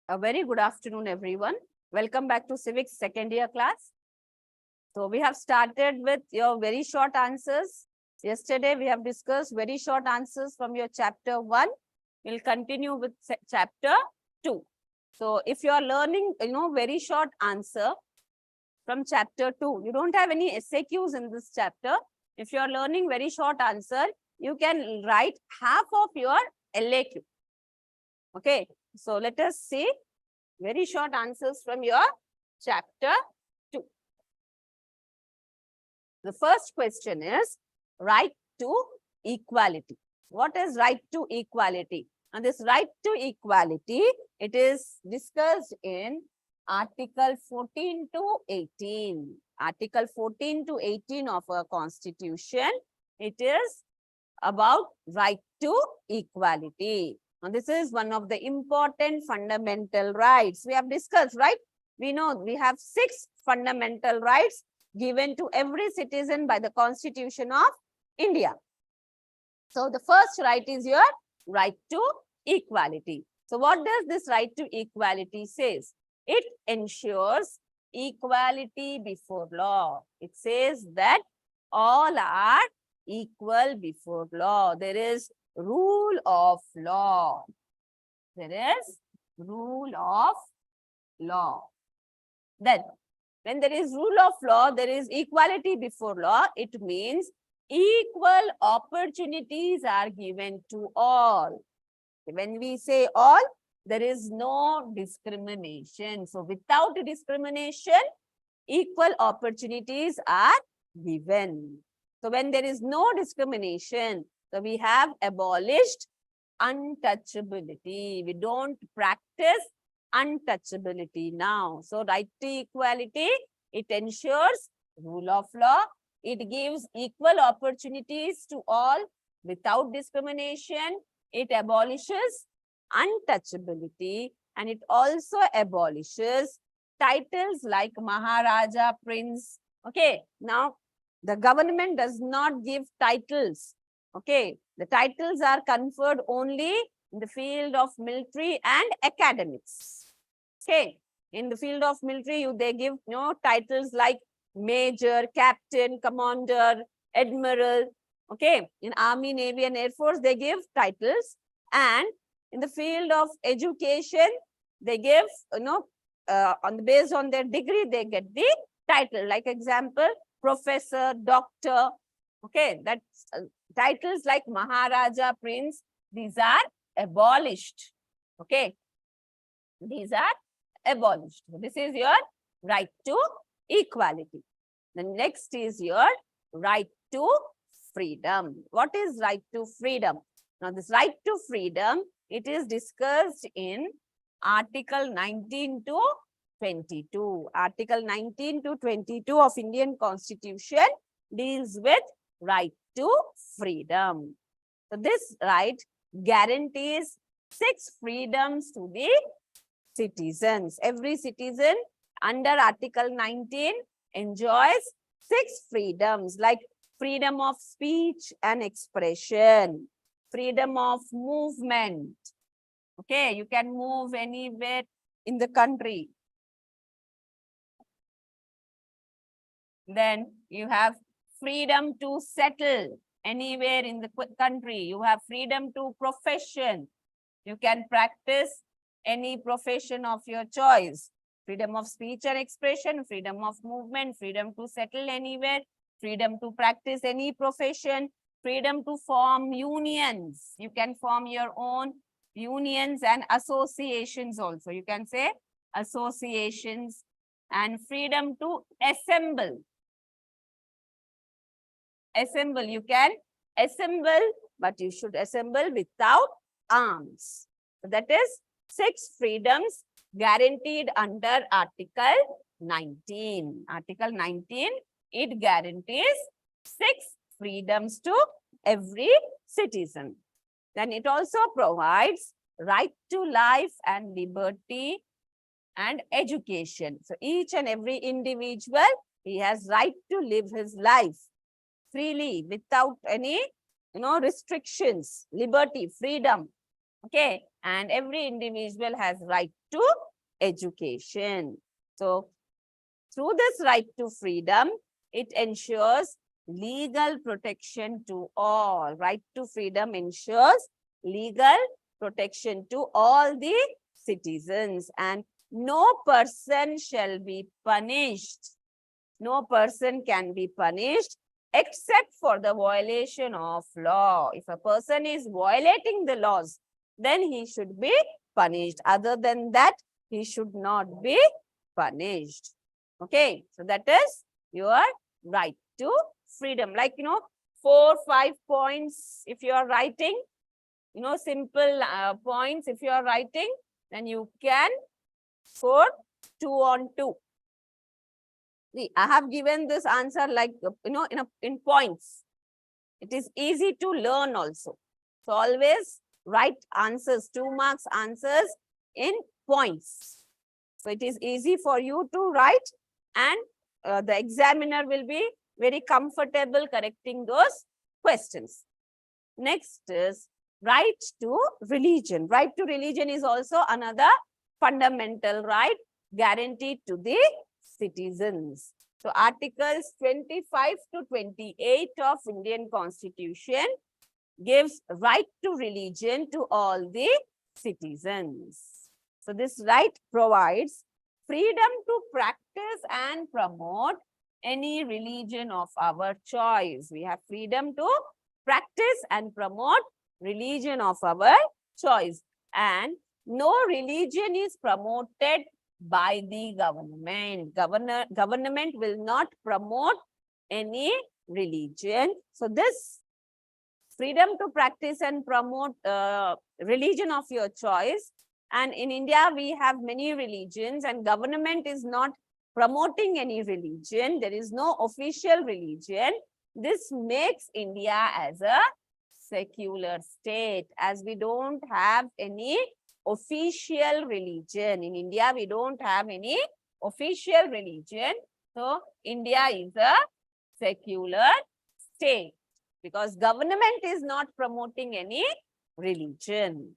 A very good afternoon, everyone. Welcome back to Civics second year class. So we have started with your very short answers. Yesterday, we have discussed very short answers from your chapter 1. We'll continue with chapter 2. So if you are learning, very short answer from chapter 2, you don't have any SAQs in this chapter. If you are learning very short answer, you can write half of your LAQ. Okay, so let us see very short answers from your chapter 2. The first question is right to equality. What is right to equality? And this right to equality, it is discussed in Article 14 to 18. Article 14 to 18 of our Constitution, it is about right to equality. And this is one of the important fundamental rights we have discussed, right? We know we have 6 fundamental rights given to every citizen by the Constitution of India. So the first right is your right to equality. So what does this right to equality says? It ensures equality before law. It says that all are equal before law. There is rule of law. There is rule of law. Then, when there is rule of law, there is equality before law. It means equal opportunities are given to all. When we say all, there is no discrimination. So, without discrimination, equal opportunities are given. So, when there is no discrimination, so we have abolished untouchability. We don't practice untouchability now. So, right to equality, it ensures rule of law. It gives equal opportunities to all without discrimination. It abolishes untouchability, and it also abolishes titles like Maharaja, Prince. Okay, now the government does not give titles. Okay, the titles are conferred only in the field of military and academics. Okay, in the field of military, they give titles like major, captain, commander, admiral. Okay, in Army, Navy, and Air Force, they give titles. And in the field of education, they give, based on their degree, they get the title. Like example, professor, doctor. Okay, that's titles like Maharaja, Prince, these are abolished. Okay, these are abolished. This is your right to equality. The next is your right to freedom. What is right to freedom? Now, this right to freedom, it is discussed in Article 19 to 22. Article 19 to 22 of Indian Constitution deals with right to freedom. So, this right guarantees 6 freedoms to the citizens. Every citizen under Article 19 enjoys 6 freedoms like freedom of speech and expression, freedom of movement. Okay, you can move anywhere in the country. Then you have freedom to settle anywhere in the country. You have freedom to profession. You can practice any profession of your choice. Freedom of speech and expression, freedom of movement, freedom to settle anywhere, freedom to practice any profession, freedom to form unions. You can form your own unions and associations also. You can say associations, and freedom to assemble. Assemble, you can assemble, but you should assemble without arms. So that is 6 freedoms guaranteed under Article 19. Article 19, it guarantees 6 freedoms to every citizen. Then it also provides right to life and liberty and education. So each and every individual, he has right to live his life freely without any restrictions, liberty, freedom. Okay, and every individual has right to education. So through this right to freedom, it ensures legal protection to all. Right to freedom ensures legal protection to all the citizens, and no person shall be punished. No person can be punished except for the violation of law. If a person is violating the laws, then he should be punished. Other than that, he should not be punished. Okay, so that is your right to freedom. Like, 4-5 points if you are writing, simple points if you are writing, then you can score 2 on 2. See, I have given this answer like, in points. It is easy to learn also. So always write answers, 2 marks answers in points. So it is easy for you to write, and the examiner will be very comfortable correcting those questions. Next is right to religion. Right to religion is also another fundamental right guaranteed to the citizens. So articles 25 to 28 of Indian Constitution gives right to religion to all the citizens. So this right provides freedom to practice and promote any religion of our choice. We have freedom to practice and promote religion of our choice, and no religion is promoted by the government. Government will not promote any religion. So this freedom to practice and promote religion of your choice. And in India, we have many religions, and government is not promoting any religion. There is no official religion. This makes India as a secular state, as we don't have any official religion. In India, we don't have any official religion. So India is a secular state because government is not promoting any religion.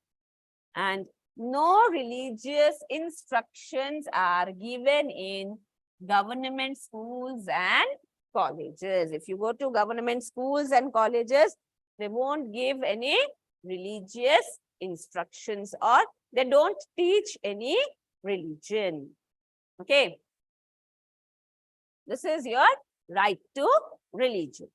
And no religious instructions are given in government schools and colleges. If you go to government schools and colleges, they won't give any religious instructions, or they don't teach any religion. Okay. This is your right to religion.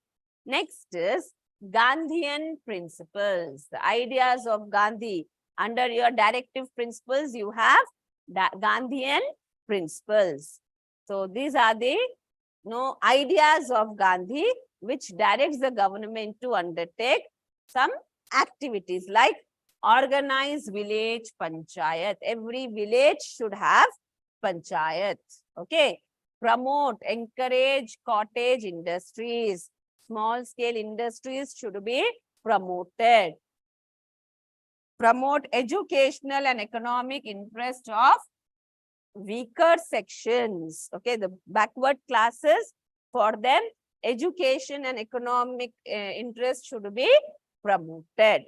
Next is Gandhian principles, the ideas of Gandhi. Under your directive principles, you have Gandhian principles. So these are the ideas of Gandhi which directs the government to undertake some activities like organize village panchayat. Every village should have panchayat. Okay. Promote, encourage cottage industries. Small scale industries should be promoted. Promote educational and economic interest of weaker sections. Okay, the backward classes, for them, education and economic interest should be promoted.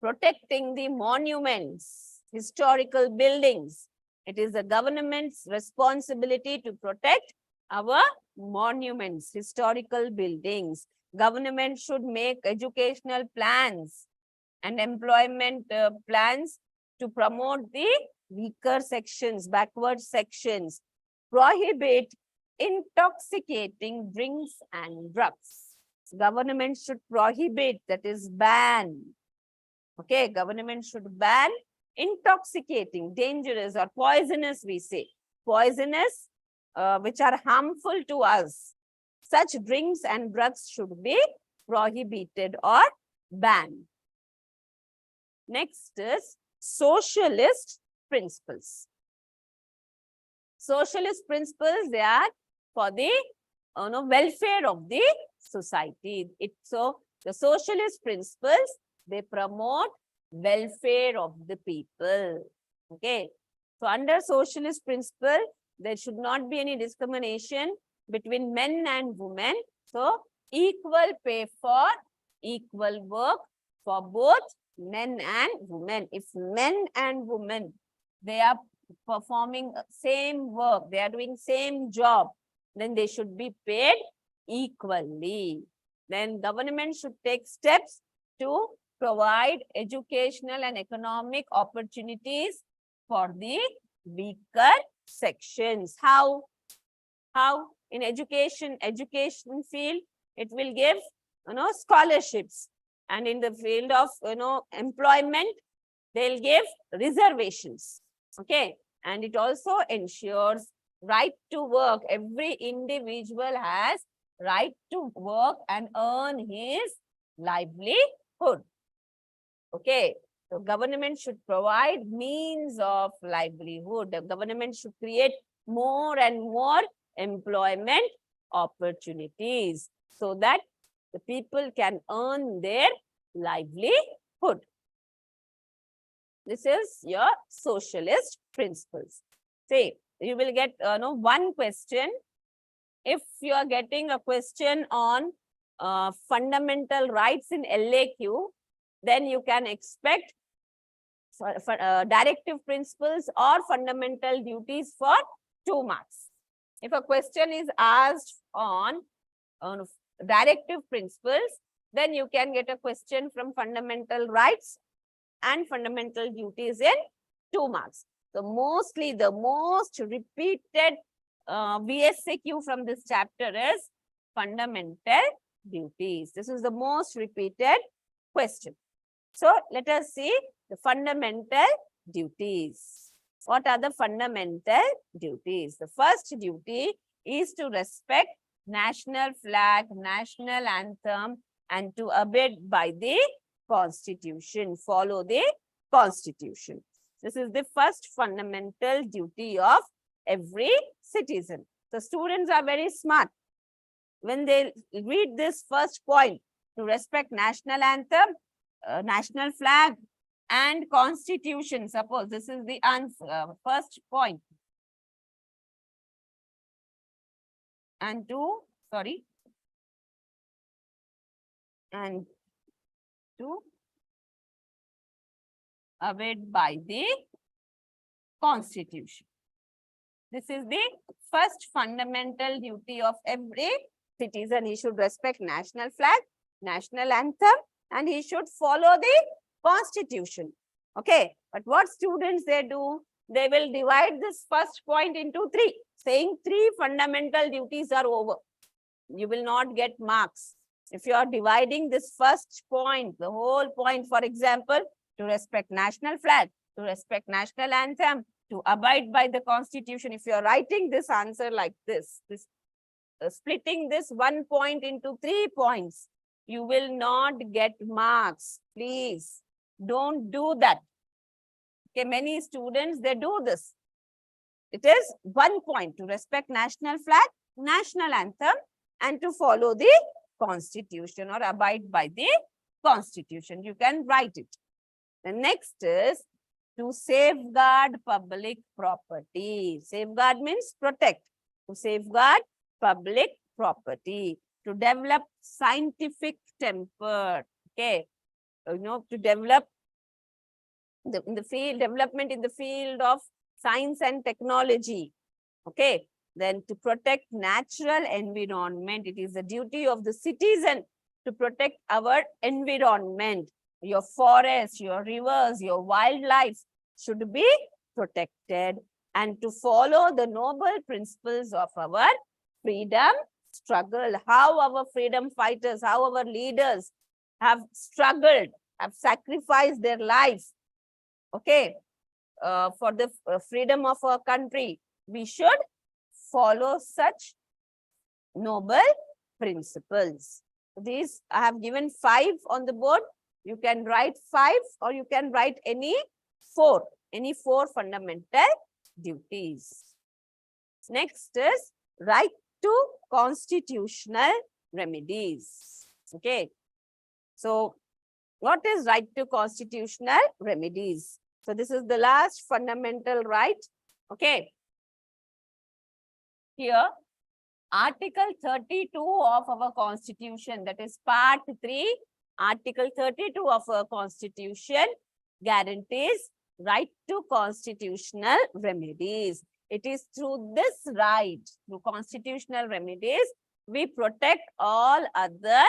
Protecting the monuments, historical buildings. It is the government's responsibility to protect our monuments, historical buildings. Government should make educational plans and employment plans to promote the weaker sections, backward sections. Prohibit intoxicating drinks and drugs. Government should prohibit, that is ban. Okay, government should ban intoxicating, dangerous or poisonous, we say. Poisonous, which are harmful to us. Such drinks and drugs should be prohibited or banned. Next is socialist principles. Socialist principles, they are for the welfare of the society. So the socialist principles, they promote welfare of the people. Okay. So under socialist principle, there should not be any discrimination between men and women. So equal pay for equal work for both men and women. If men and women, they are performing same work, they are doing same job, then they should be paid equally. Then government should take steps to provide educational and economic opportunities for the weaker sections. How? In education field, it will give, scholarships, and in the field of, employment, they'll give reservations. Okay, and it also ensures right to work. Every individual has right to work and earn his livelihood. Okay, so government should provide means of livelihood. The government should create more and more employment opportunities so that the people can earn their livelihood. This is your socialist principles. Say, you will get one question. If you are getting a question on fundamental rights in LAQ, then you can expect directive principles or fundamental duties for 2 marks. If a question is asked on directive principles, then you can get a question from fundamental rights and fundamental duties in 2 marks. So mostly the most repeated VSAQ from this chapter is fundamental duties. This is the most repeated question. So let us see the fundamental duties. What are the fundamental duties? The first duty is to respect national flag, national anthem, and to abide by the Constitution, follow the Constitution. This is the first fundamental duty of every citizen. The students are very smart. When they read this first point, to respect national anthem, national flag, and Constitution, suppose this is the answer, first point. And to abide by the Constitution. This is the first fundamental duty of every citizen. He should respect national flag, national anthem, and he should follow the Constitution. Okay, but what students they do? They will divide this first point into 3, saying 3 fundamental duties are over. You will not get marks. If you are dividing this first point, the whole point, for example, to respect national flag, to respect national anthem, to abide by the Constitution. If you are writing this answer like this, splitting this 1 point into 3 points, you will not get marks. Please don't do that. Okay, many students, they do this. It is 1 point to respect national flag, national anthem, and to follow the Constitution or abide by the Constitution. You can write it. The next is to safeguard public property. Safeguard means protect. To safeguard public property. To develop scientific temper. Okay. To develop development in the field of science and technology. Okay. Then to protect natural environment. It is the duty of the citizen to protect our environment. Your forests, your rivers, your wildlife should be protected, and to follow the noble principles of our freedom struggle. How our freedom fighters, how our leaders have struggled, have sacrificed their lives, okay, for the freedom of our country. We should follow such noble principles. These I have given 5 on the board. You can write 5 or you can write any 4 fundamental duties. Next is right to constitutional remedies. Okay. So what is right to constitutional remedies? So this is the last fundamental right. Okay. Here, Article 32 of our Constitution, that is Part 3, Article 32 of our Constitution guarantees right to constitutional remedies. It is through this right, through constitutional remedies, we protect all other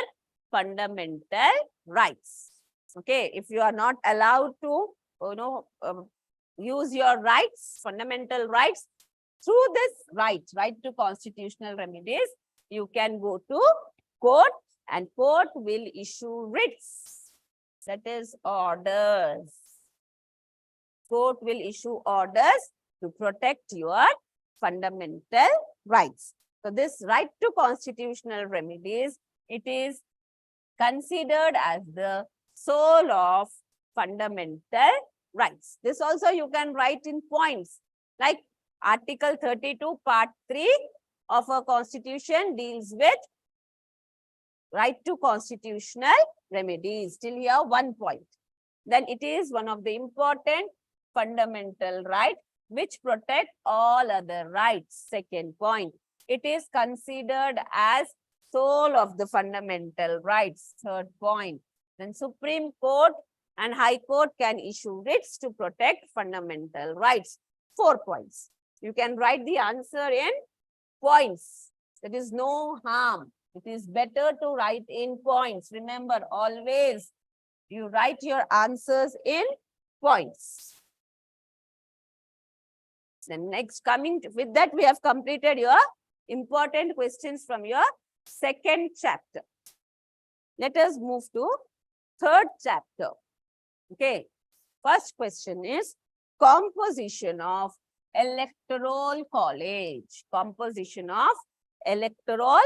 fundamental rights. Okay, if you are not allowed to, use your rights, fundamental rights, through this right to constitutional remedies, you can go to court and court will issue writs, that is orders. Court will issue orders to protect your fundamental rights. So this right to constitutional remedies, it is considered as the soul of fundamental rights. This also you can write in points, like Article 32, Part 3 of our Constitution deals with right to constitutional remedies. Till here, 1 point. Then it is one of the important fundamental right which protect all other rights. 2nd point. It is considered as soul of the fundamental rights. 3rd point. Then Supreme Court and High Court can issue writs to protect fundamental rights. 4 points. You can write the answer in points. There is no harm. It is better to write in points. Remember, always you write your answers in points. Then next, with that, we have completed your important questions from your 2nd chapter. Let us move to 3rd chapter. Okay. First question is composition of electoral college. Composition of electoral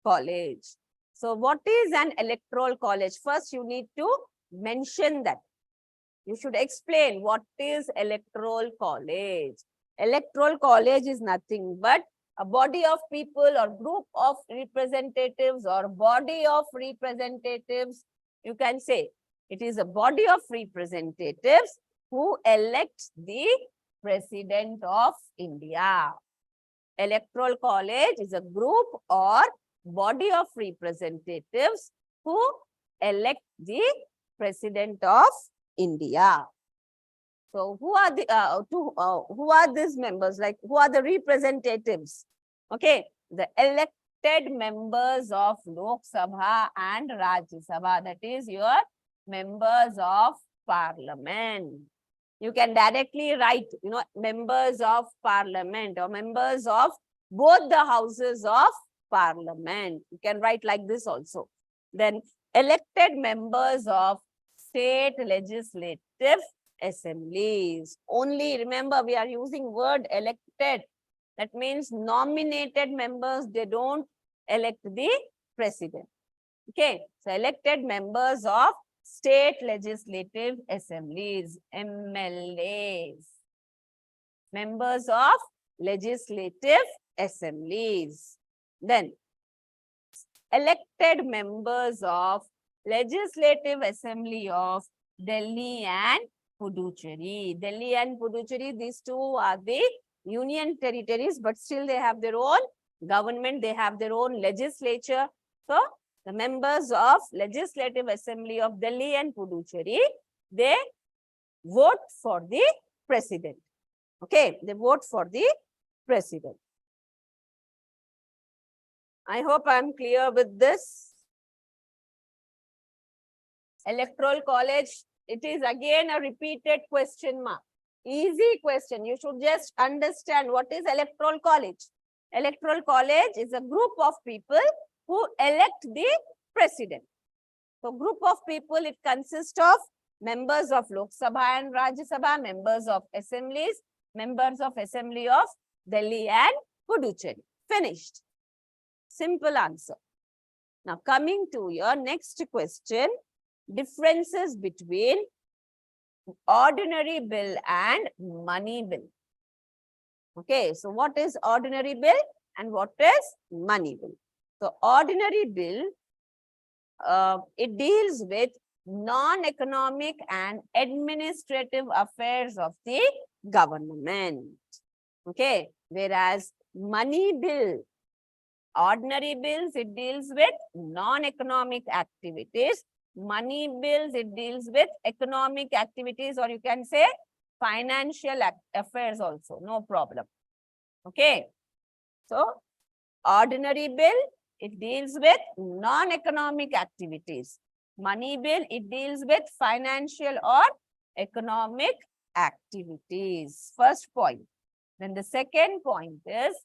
college. So what is an electoral college? First, you need to mention that. You should explain what is electoral college. Electoral college is nothing but a body of people or group of representatives or body of representatives. You can say it is a body of representatives who elect the President of India. Electoral college is a group or body of representatives who elect the President of India. So who are these members? Like, who are the representatives? Okay, the elected members of Lok Sabha and Rajya Sabha, that is your members of parliament. You can directly write, members of parliament or members of both the houses of parliament. You can write like this also. Then elected members of state legislative assemblies. Only remember, we are using word elected. That means nominated members, they don't elect the president. Okay, so elected members of state legislative assemblies, MLAs. Members of legislative assemblies. Then elected members of Legislative Assembly of Delhi and Puducherry. Delhi and Puducherry, these two are the union territories, but still they have their own government, they have their own legislature. So the members of Legislative Assembly of Delhi and Puducherry, they vote for the president. Okay, they vote for the president. I hope I am clear with this. Electoral college, it is again a repeated question mark. Easy question. You should just understand what is electoral college. Electoral college is a group of people who elect the president. So group of people, it consists of members of Lok Sabha and Rajya Sabha, members of assemblies, members of Assembly of Delhi and Puducherry. Finished. Simple answer. Now coming to your next question, differences between ordinary bill and money bill. Okay, so what is ordinary bill and what is money bill? So ordinary bill, it deals with non-economic and administrative affairs of the government. Okay, whereas money bill, ordinary bills, it deals with non-economic activities money bills, it deals with economic activities, or you can say financial affairs also, no problem. Okay. So, ordinary bill, it deals with non-economic activities. Money bill, it deals with financial or economic activities. First point. Then the second point is,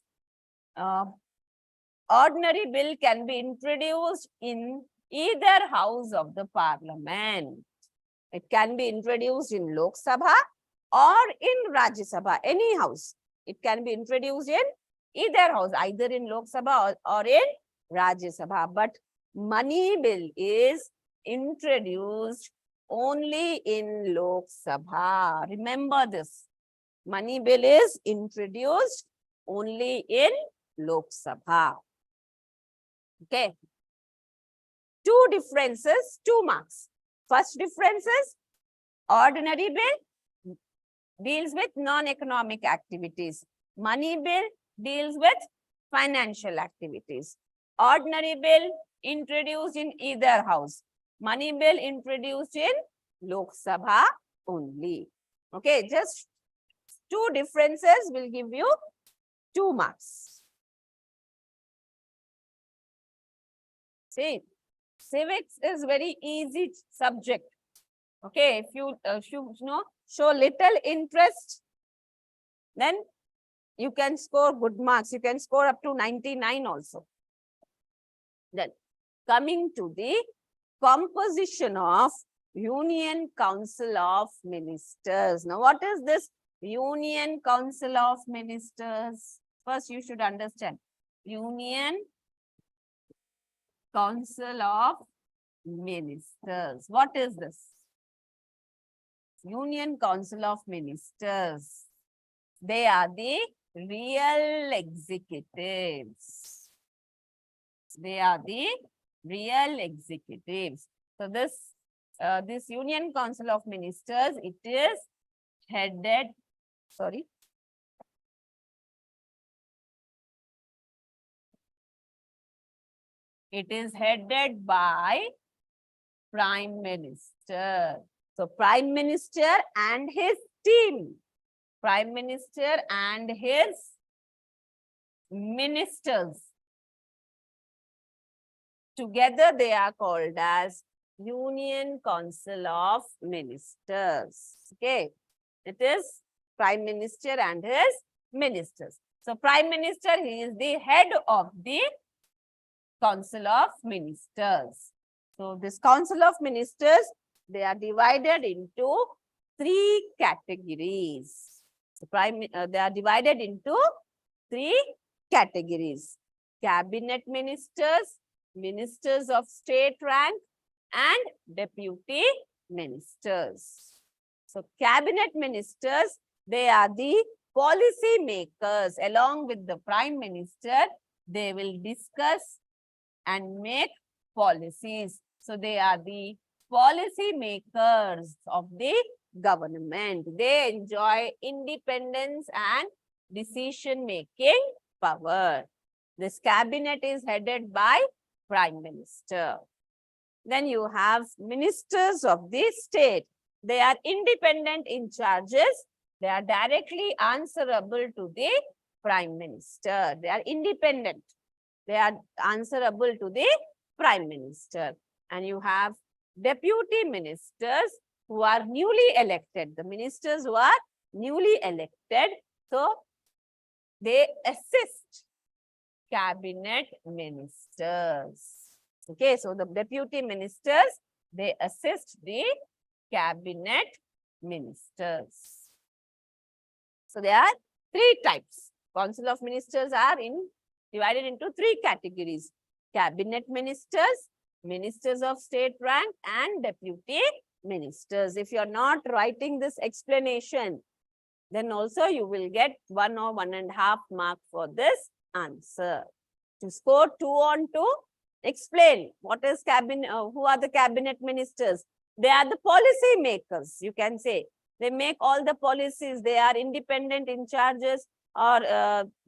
ordinary bill can be introduced in either house of the parliament. It can be introduced in Lok Sabha or in Rajya Sabha, any house. It can be introduced in either house, either in Lok Sabha or in Rajya Sabha. But money bill is introduced only in Lok Sabha. Remember this. Money bill is introduced only in Lok Sabha. Okay. Two differences, 2 marks. First difference is, ordinary bill deals with non-economic activities. Money bill deals with financial activities. Ordinary bill introduced in either house. Money bill introduced in Lok Sabha only. Okay, just 2 differences will give you 2 marks. See, civics is very easy subject. Okay, if you show little interest, then you can score good marks. You can score up to 99 also. Then coming to the composition of Union Council of Ministers. Now, what is this Union Council of Ministers? First, you should understand. Union Council of Ministers. What is this? Union Council of Ministers. They are the real executives. They are the real executives. So this Union Council of Ministers, it is headed, it is headed by Prime Minister. So Prime Minister and his team. Prime Minister and his ministers. Together they are called as Union Council of Ministers. Okay. It is Prime Minister and his ministers. So Prime Minister, he is the head of the Council of Ministers. So this Council of Ministers, they are divided into 3 categories. So they are divided into 3 categories. Cabinet ministers, ministers of state rank, and deputy ministers. So cabinet ministers, they are the policy makers. Along with the Prime Minister, they will discuss and make policies. So they are the policy makers of the government. They enjoy independence and decision-making power. This cabinet is headed by Prime Minister. Then you have ministers of the state. They are independent in charges. They are directly answerable to the Prime Minister. They are independent. They are answerable to the Prime Minister. And you have deputy ministers who are newly elected. The ministers who are newly elected. So, they assist cabinet ministers. Okay, so the deputy ministers, they assist the cabinet ministers. So there are 3 types. Council of Ministers are divided into 3 categories. Cabinet ministers, ministers of state rank, and deputy ministers. If you are not writing this explanation, then also you will get 1 or 1.5 mark for this answer. To score 2 on 2, explain what is cabinet, who are the cabinet ministers. They are the policy makers, you can say. They make all the policies. They are independent in charges, or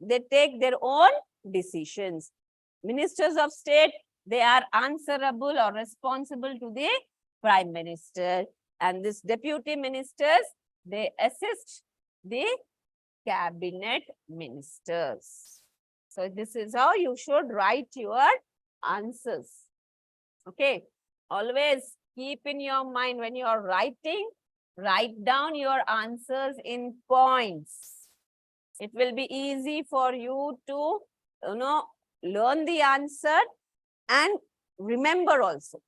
they take their own decisions. Ministers of state, they are answerable or responsible to the Prime Minister, and this deputy ministers, they assist the cabinet ministers. So this is how you should write your answers. Okay, always keep in your mind when you are writing, write down your answers in points. It will be easy for you to, learn the answer and remember also.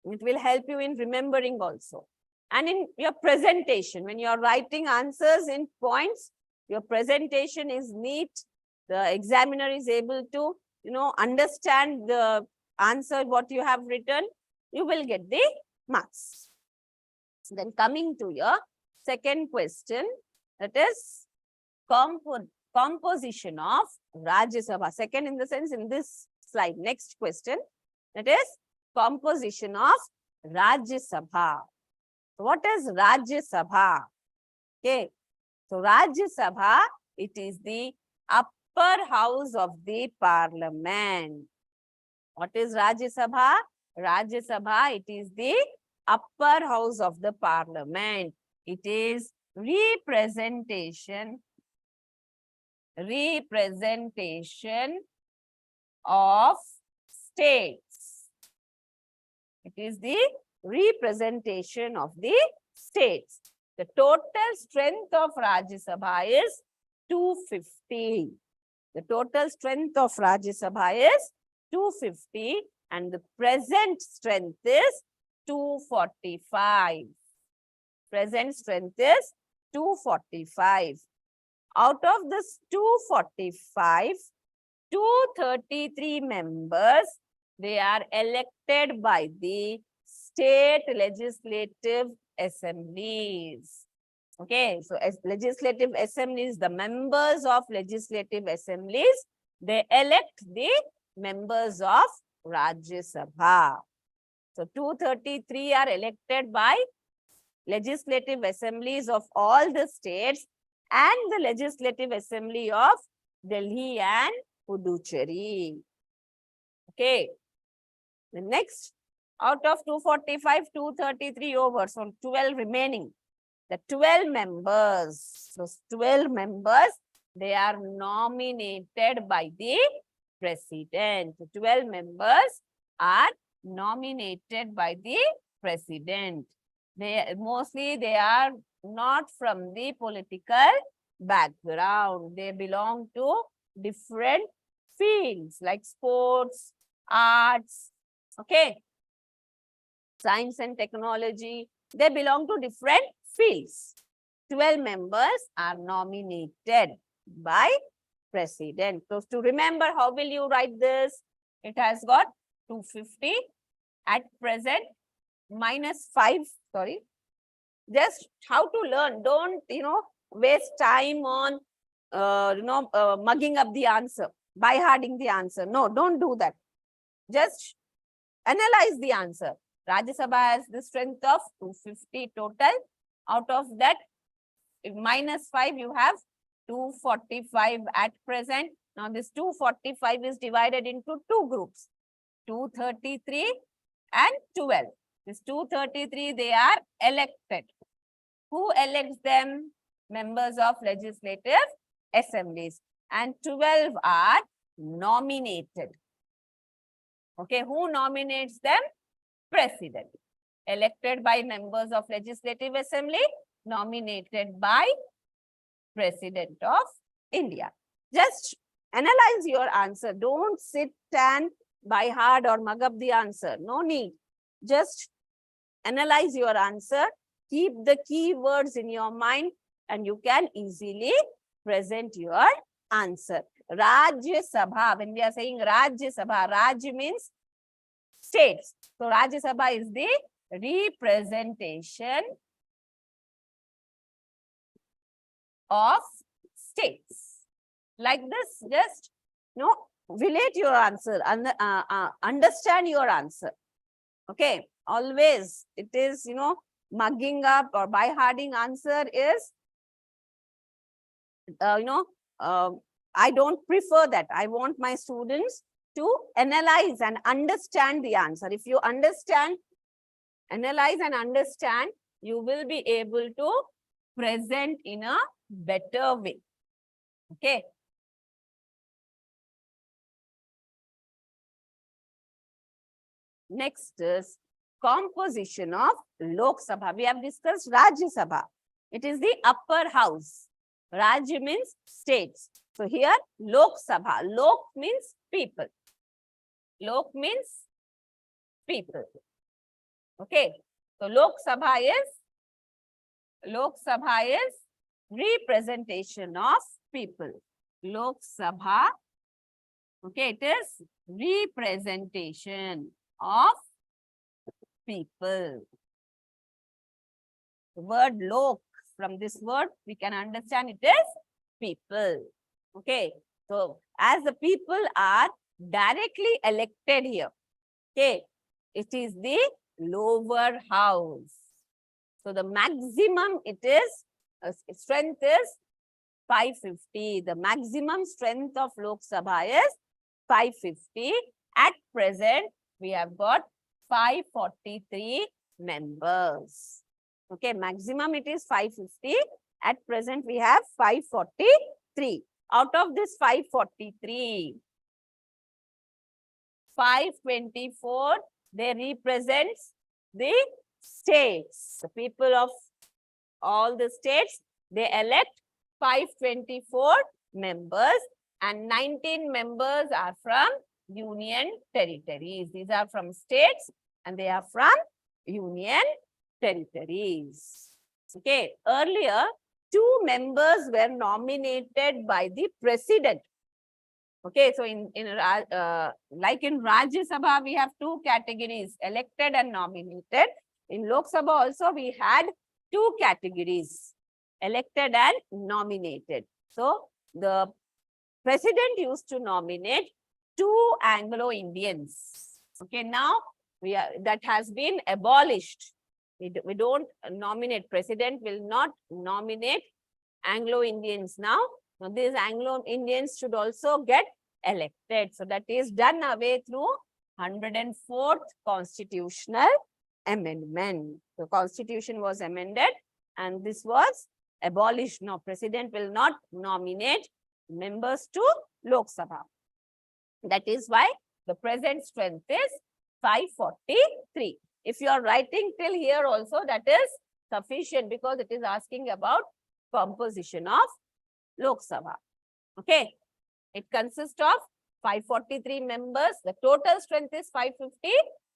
It will help you in remembering also. And in your presentation, when you are writing answers in points, your presentation is neat. The examiner is able to, understand the answer, what you have written. You will get the marks. Then coming to your second question, that is composition of Rajya Sabha. Second in the sense in this slide. Next question, that is composition of Rajya Sabha. What is Rajya Sabha? Okay, so Rajya Sabha, it is the upper house of the parliament. What is Rajya Sabha? Rajya Sabha, it is the upper house of the parliament. It is representation of states. It is the representation of the states. The total strength of Rajya Sabha is 250. The total strength of Rajya Sabha is 250 and the present strength is 245. Present strength is 245. Out of this 245, 233 members, they are elected by the state legislative assemblies. Okay, so as legislative assemblies, the members of legislative assemblies, they elect the members of Rajya Sabha. So 233 are elected by legislative assemblies of all the states and the legislative assembly of Delhi and Puducherry. Okay. The next, out of 245, 233 over, so 12 remaining. The 12 members, those 12 members, they are nominated by the president. The 12 members are nominated by the president. Mostly they are not from the political background. They belong to different fields like sports, arts, okay, science and technology. They belong to different fields. 12 members are nominated by president. So to remember, how will you write this? It has got 250 at present minus 5, sorry. Just how to learn. Don't, waste time on, mugging up the answer, by-hearting the answer. No, don't do that. Just analyze the answer. Rajya Sabha has the strength of 250 total. Out of that, minus 5, you have 245 at present. Now, this 245 is divided into two groups, 233 and 12. This 233, they are elected. Who elects them? Members of legislative assemblies. And 12 are nominated. Okay, who nominates them? President. Elected by members of legislative assembly, nominated by President of India. Just analyze your answer. Don't sit and by heart or mug up the answer. No need. Just analyze your answer. Keep the keywords in your mind and you can easily present your answer. Rajya Sabha. When we are saying Rajya Sabha, Rajya means states. So Rajya Sabha is the representation of states. Like this, just relate your answer and understand your answer. Okay, always it is mugging up or by-hearting answer is I don't prefer that. I want my students to analyze and understand the answer. If you understand, analyze and understand, you will be able to present in a better way. Okay. Next is composition of Lok Sabha. We have discussed Rajya Sabha. It is the upper house. Rajya means states. So here Lok Sabha. Lok means people. Lok means people. Okay. So Lok Sabha is representation of people. Lok Sabha. Okay, it is representation of people. The word lok, from this word we can understand it is people. Okay, so as the people are directly elected here, okay, it is the lower house. So the maximum strength is 550. The maximum strength of Lok Sabha is 550. At present, we have got 543 members. Okay, maximum it is 550. At present, we have 543. Out of this 543, 524, they represent the states. The people of all the states, they elect 524 members, and 19 members are from union territories. These are from states and they are from union territories. Okay, earlier 2 members were nominated by the president. Okay, so like in Rajya Sabha, we have 2 categories, elected and nominated. In Lok Sabha also we had 2 categories, elected and nominated. So the president used to nominate 2 Anglo-Indians. Okay, now that has been abolished. We don't nominate, president will not nominate Anglo-Indians now. Now these Anglo-Indians should also get elected. So that is done away through 104th constitutional amendment. The constitution was amended and this was abolished. Now president will not nominate members to Lok Sabha. That is why the present strength is 543. If you are writing till here also, that is sufficient because it is asking about composition of Lok Sabha. Okay, it consists of 543 members. The total strength is 550.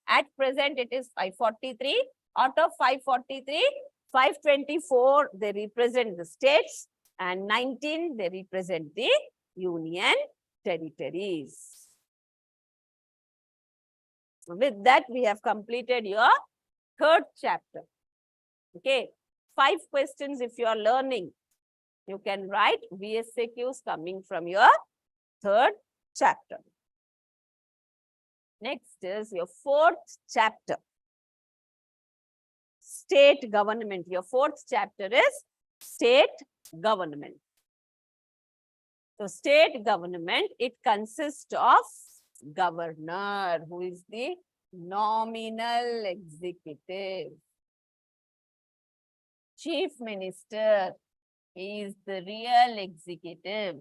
At present, it is 543. Out of 543, 524 they represent the states and 19 they represent the union territories. With that, we have completed your 3rd chapter. Okay, 5 questions if you are learning. You can write VSAQs coming from your 3rd chapter. Next is your 4th chapter. State government. Your 4th chapter is state government. So state government, it consists of governor, who is the nominal executive. Chief minister, he is the real executive.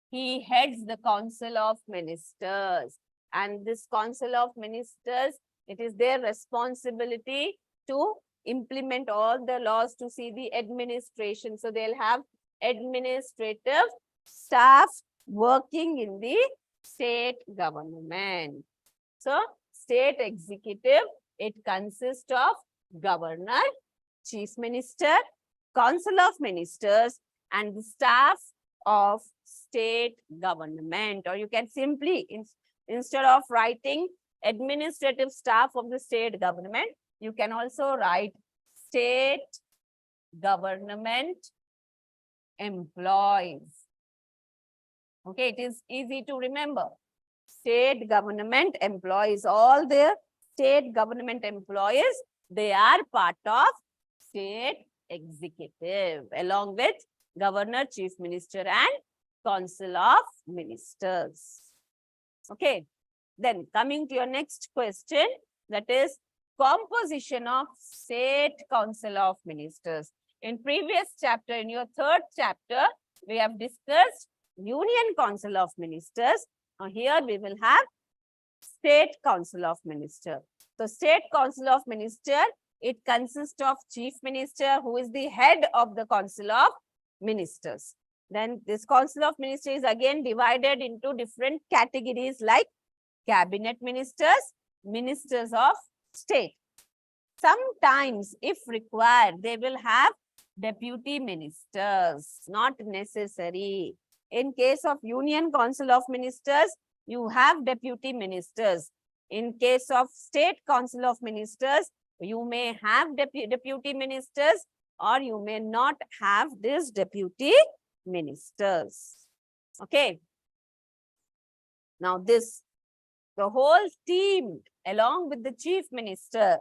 He heads the council of ministers. And this council of ministers, it is their responsibility to implement all the laws, to see the administration. So they'll have administrative staff working in the state government. So state executive, it consists of governor, chief minister, council of ministers, and the staff of state government. Or you can simply, instead of writing administrative staff of the state government, you can also write state government employees. Okay, it is easy to remember. State government employees, all their state government employees, they are part of state executive along with governor, chief minister and council of ministers. Okay, then coming to your next question, that is composition of State Council of Ministers. In previous chapter, in your third chapter, we have discussed Union Council of Ministers. Now here we will have State Council of Minister. So State Council of Minister, it consists of Chief Minister, who is the head of the Council of Ministers. Then this Council of Ministers is again divided into different categories like Cabinet Ministers, Ministers of State. Sometimes, if required, they will have Deputy Ministers, not necessary. In case of Union Council of Ministers, you have Deputy Ministers. In case of State Council of Ministers, you may have Deputy Ministers or you may not have these Deputy Ministers. Okay. Now the whole team along with the Chief Minister,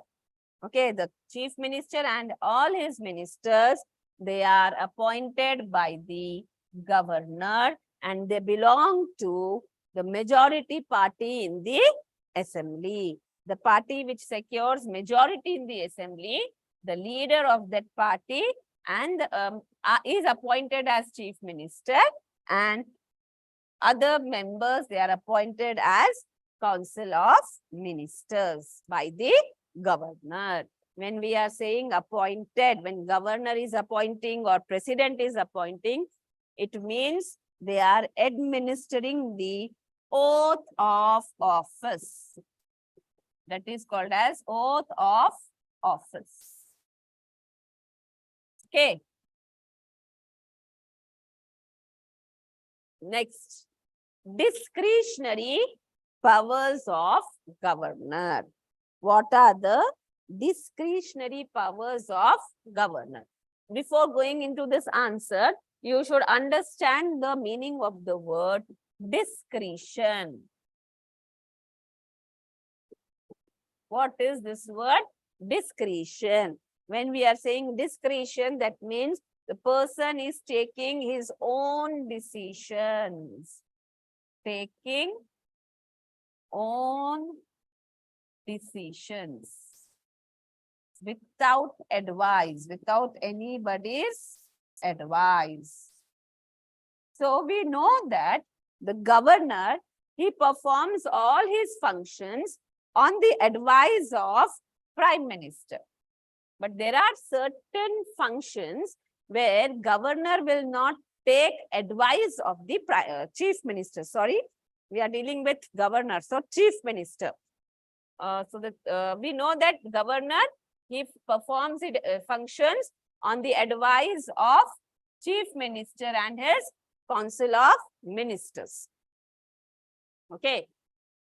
okay, the Chief Minister and all his ministers, they are appointed by the governor and they belong to the majority party in the assembly. The party which secures majority in the assembly, the leader of that party and is appointed as Chief Minister, and other members, they are appointed as Council of Ministers by the governor. When we are saying appointed, when governor is appointing or president is appointing, it means they are administering the oath of office. That is called as oath of office. Okay. Next, discretionary powers of governor. What are the discretionary powers of governor? Before going into this answer, you should understand the meaning of the word discretion. What is this word? Discretion. When we are saying discretion, that means the person is taking his own decisions. Taking own decisions without advice, without anybody's advice. So we know that the governor, he performs all his functions on the advice of Prime Minister. But there are certain functions where governor will not take advice of the Chief Minister. Sorry, we are dealing with governor, so Chief Minister. We know that governor, he performs his functions on the advice of Chief Minister and his Council of Ministers. Okay.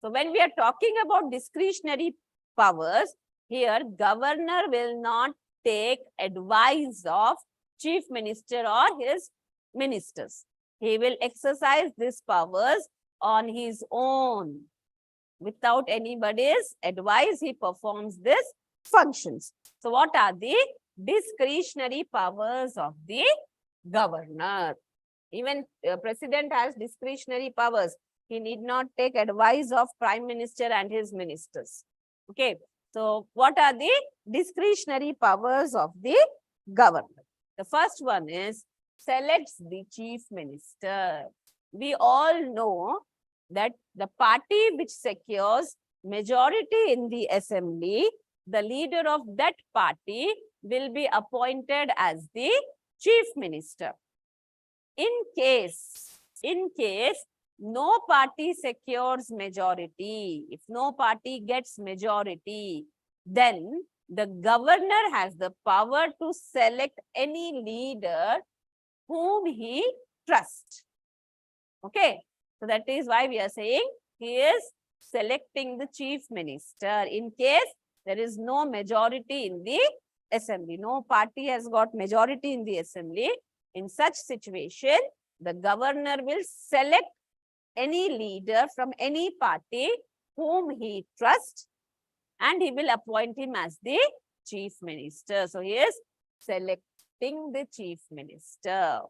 So when we are talking about discretionary powers, here governor will not take advice of Chief Minister or his ministers. He will exercise these powers on his own. Without anybody's advice, he performs these functions. So what are the discretionary powers of the governor? Even president has discretionary powers. He need not take advice of Prime Minister and his ministers. Okay. So what are the discretionary powers of the governor? The first one is selects the Chief Minister. We all know that the party which secures majority in the assembly, the leader of that party will be appointed as the Chief Minister. In case no party secures majority, if no party gets majority, then the governor has the power to select any leader whom he trusts. Okay. So that is why we are saying he is selecting the Chief Minister in case there is no majority in the assembly. No party has got majority in the assembly. In such situation, the governor will select any leader from any party whom he trusts and he will appoint him as the Chief Minister. So he is selecting the Chief Minister.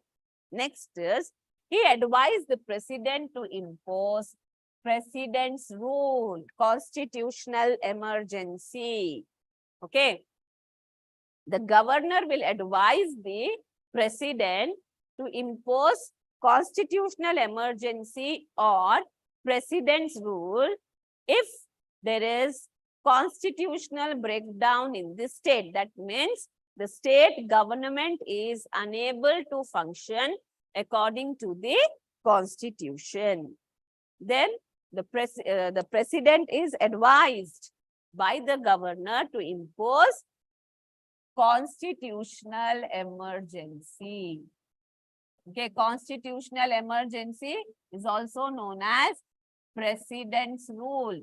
Next is, he advised the president to impose president's rule, constitutional emergency. Okay. The governor will advise the president to impose constitutional emergency or president's rule if there is constitutional breakdown in the state. That means the state government is unable to function according to the constitution. Then the president is advised by the governor to impose constitutional emergency. Okay, constitutional emergency is also known as president's rule.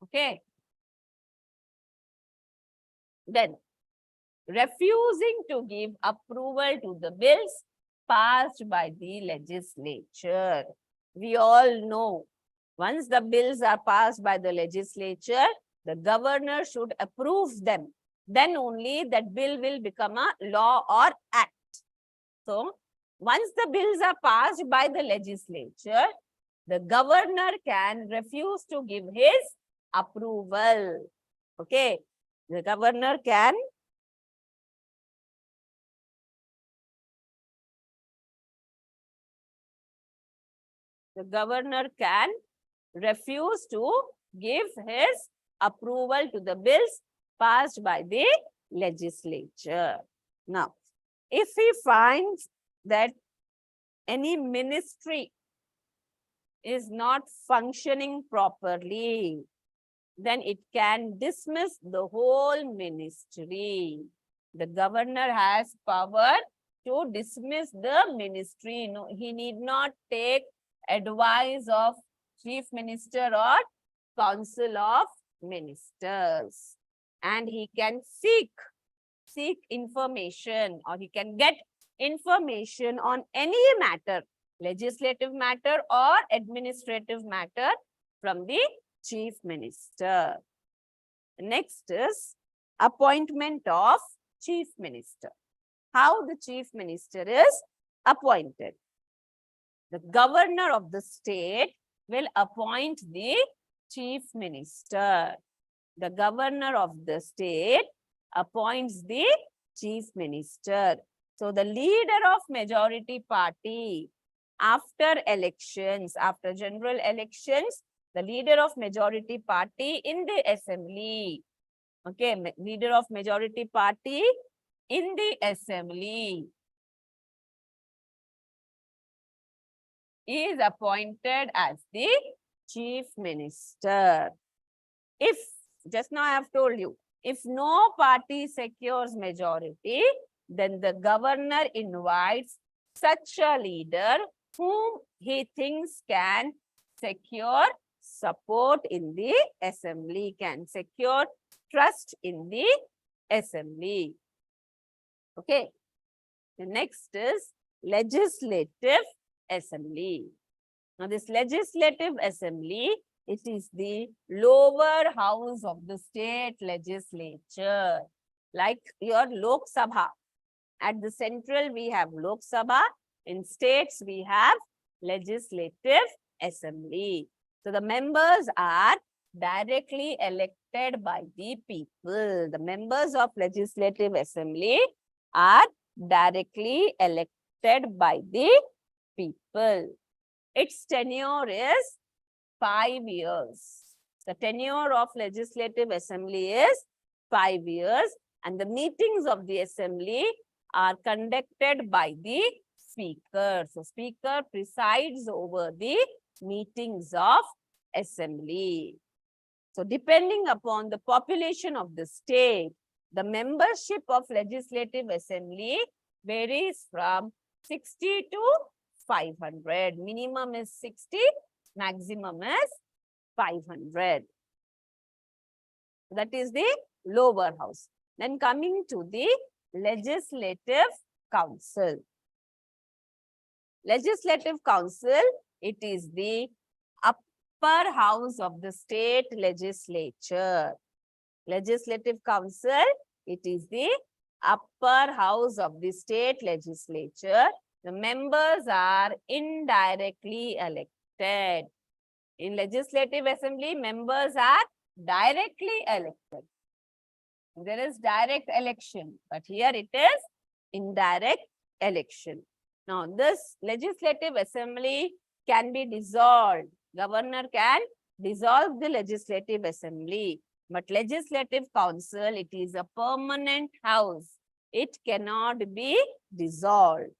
Okay. Then, refusing to give approval to the bills passed by the legislature. We all know, once the bills are passed by the legislature, the governor should approve them. Then only that bill will become a law or act. So, once the bills are passed by the legislature, the governor can refuse to give his approval. Okay, the governor can refuse to give his approval to the bills passed by the legislature. Now, if he finds that any ministry is not functioning properly, then it can dismiss the whole ministry. The governor has power to dismiss the ministry. No, he need not take advice of chief minister or council of ministers. And he can seek information, or he can get information on any matter, legislative matter or administrative matter, from the chief minister. Next is appointment of chief minister. How the chief minister is appointed? The governor of the state will appoint the chief minister. The governor of the state appoints the chief minister. So the leader of majority party, after elections, after general elections, the leader of majority party in the assembly, okay, leader of majority party in the assembly is appointed as the chief minister. If, just now I have told you, if no party secures majority, then the governor invites such a leader whom he thinks can secure support in the assembly, can secure trust in the assembly. Okay. The next is legislative assembly. Now, this legislative assembly, it is the lower house of the state legislature, like your Lok Sabha. At the central, we have Lok Sabha. In states, we have legislative assembly. So, the members are directly elected by the people. The members of legislative assembly are directly elected by the people. Its tenure is 5 years. The tenure of legislative assembly is 5 years, and the meetings of the assembly are conducted by the speaker. So, speaker presides over the meetings of assembly. So, depending upon the population of the state, the membership of legislative assembly varies from 60 to 500. Minimum is 60, maximum is 500. That is the lower house. Then coming to the legislative council. Legislative council, it is the upper house of the state legislature. Legislative council, it is the upper house of the state legislature. The members are indirectly elected. In legislative assembly, members are directly elected. There is direct election, but here it is indirect election. Now, this legislative assembly can be dissolved. Governor can dissolve the legislative assembly, but legislative council, it is a permanent house. It cannot be dissolved.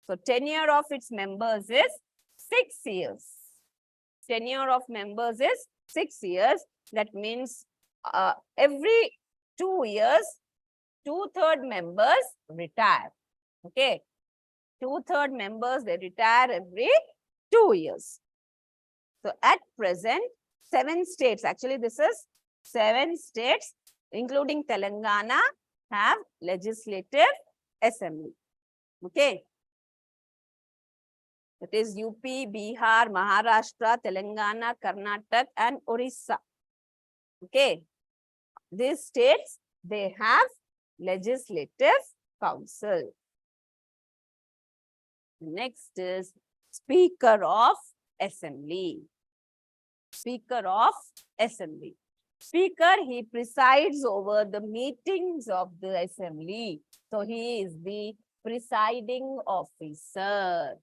So, tenure of its members is 6 years. Tenure of members is 6 years. That means every 2 years, 2/3 members retire. Okay. 2/3 members, they retire every 2 years. So at present, 7 states, actually this is 7 states, including Telangana, have legislative assembly. Okay. That is UP, Bihar, Maharashtra, Telangana, Karnataka, and Orissa. Okay. These states, they have legislative council. Next is Speaker of Assembly. Speaker of Assembly. Speaker, he presides over the meetings of the assembly. So he is the presiding officer.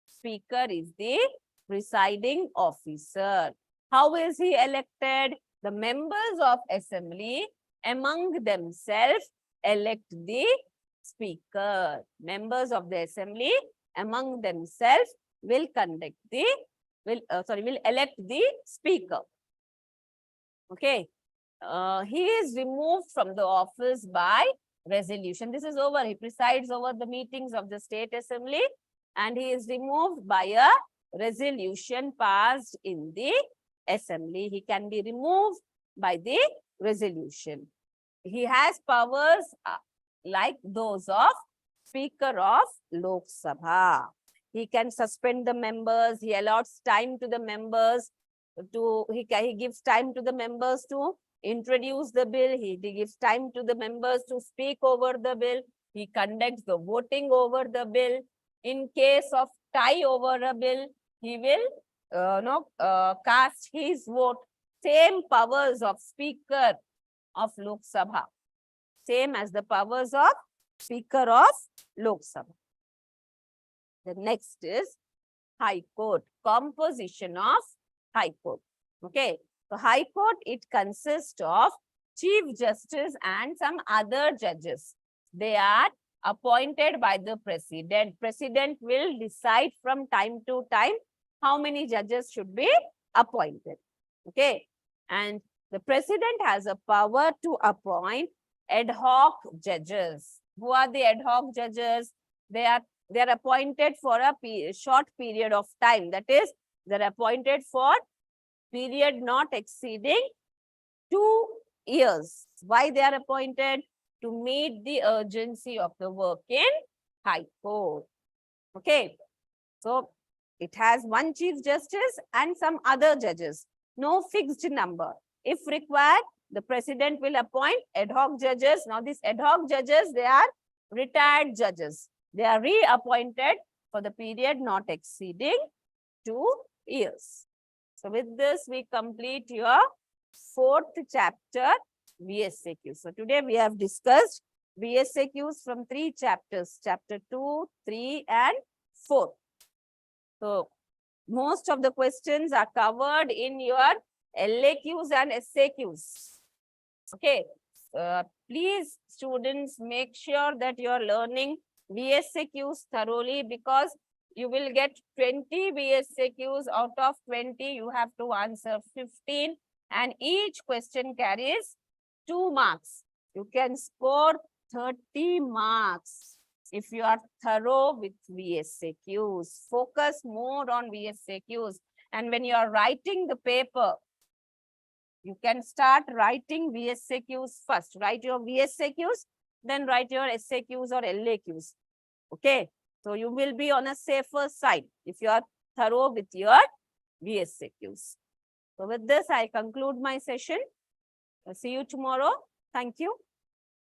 Speaker is the presiding officer. How is he elected? The members of assembly among themselves elect the speaker. Members of the assembly among themselves will elect the speaker. Okay. He is removed from the office by resolution. This is over. He presides over the meetings of the state assembly and he is removed by a resolution passed in the assembly. He can be removed by the resolution. He has powers like those of Speaker of Lok Sabha. He can suspend the members. He allots time to the members he gives time to the members to introduce the bill. He gives time to the members to speak over the bill. He conducts the voting over the bill. In case of tie over a bill, he will cast his vote. Same powers of Speaker of Lok Sabha. Same as the powers of Speaker of Lok Sabha. The next is High Court. Composition of High Court. Okay. So High Court, it consists of Chief Justice and some other judges. They are appointed by the President. President will decide from time to time how many judges should be appointed. Okay. And the President has a power to appoint ad hoc judges. Who are the ad hoc judges? They are appointed for a short period of time. That is, they're appointed for period not exceeding 2 years. Why they are appointed? To meet the urgency of the work in High Court. Okay. So it has one Chief Justice and some other judges. No fixed number. If required, the President will appoint ad hoc judges. Now these ad hoc judges, they are retired judges. They are reappointed for the period not exceeding 2 years. So with this, we complete your 4th chapter, VSAQ. So today we have discussed VSAQs from 3 chapters, chapter 2, 3, and 4. So most of the questions are covered in your LAQs and SAQs. Okay. Please, students, make sure that you are learning VSAQs thoroughly, because you will get 20 VSAQs. Out of 20, you have to answer 15, and each question carries 2 marks. You can score 30 marks if you are thorough with VSAQs. Focus more on VSAQs. And when you are writing the paper, you can start writing VSAQs first. Write your VSAQs, then write your SAQs or LAQs. Okay. So you will be on a safer side if you are thorough with your VSAQs. So with this, I conclude my session. I'll see you tomorrow. Thank you.